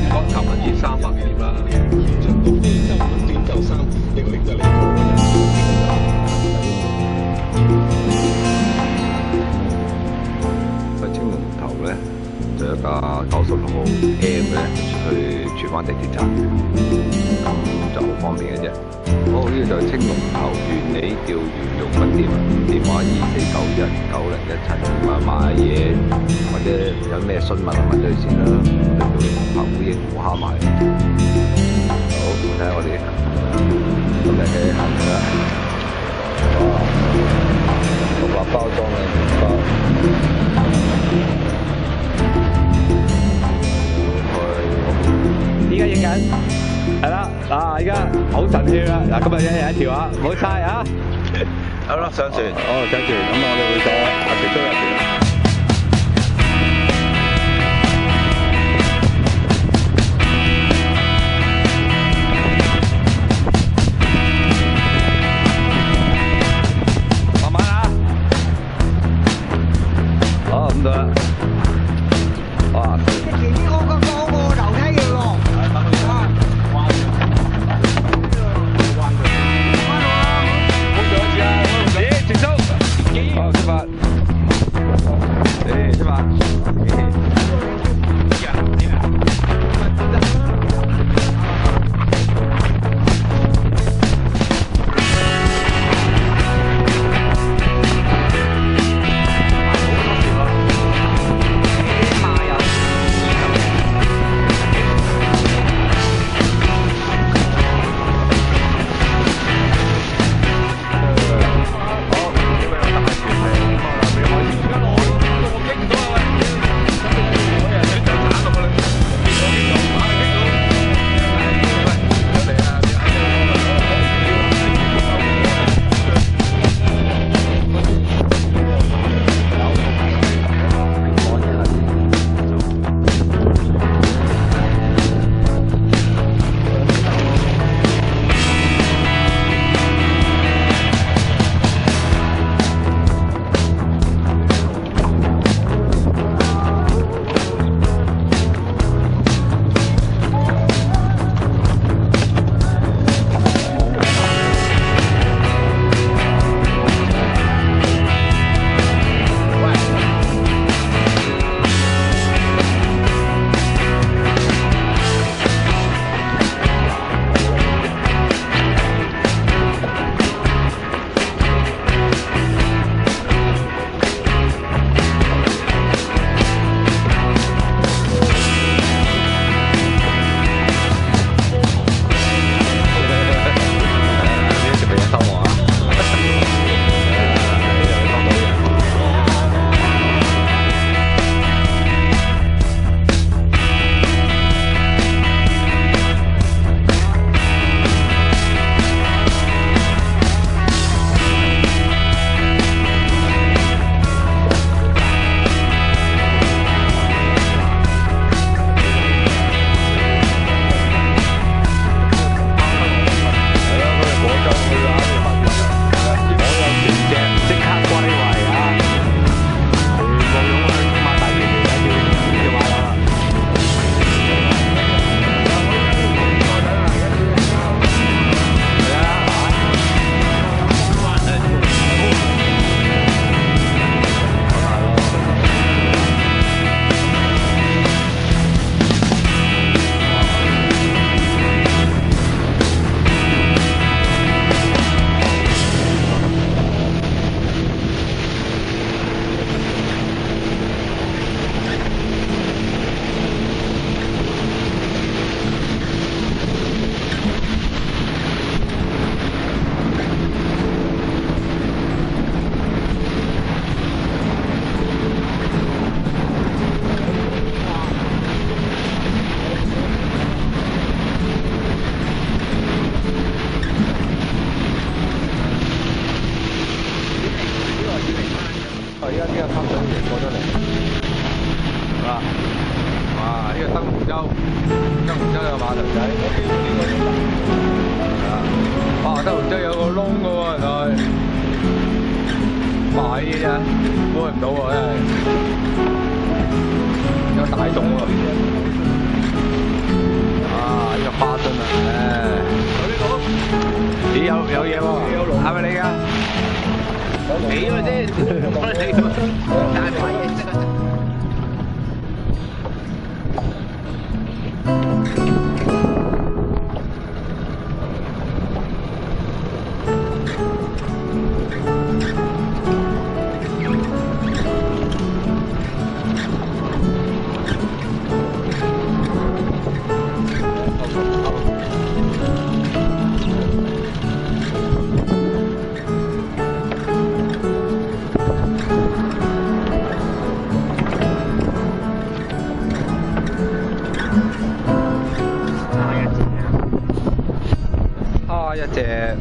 講頭文字300頁啦。長到非洲短袖衫，呢個亦都係你個人。喺青龍頭咧，就有一架96號 M 咧去荃灣地鐵站，咁就好方便嘅啫。好，呢個就係青龍頭原理釣魚用品店，電話24919017，買嘢或者有咩詢問問咗佢先啦，我哋做客戶應付蝦賣。好，睇下我哋今日嘅行程啦。哇，獨立包裝嘅麵包。依家影緊，係啦，嗱，依家好神氣啦，嗱，今日一日一條啊，唔好嘥啊！好啦，上船。哦，上船，咁我哋會坐其中一船。慢慢啊！好，咁多啦。哇！前面嗰個樓梯要落。好，出發。出發。而家呢個深水埗過咗嚟，係嘛？哇！呢個燈湖洲有個碼頭仔，係啊！哇！燈湖洲有個窿嘅喎，原來哇！呢啲真估唔到喎，真係有大洞喎。幾個先？大把嘢識啊！蝦一隻。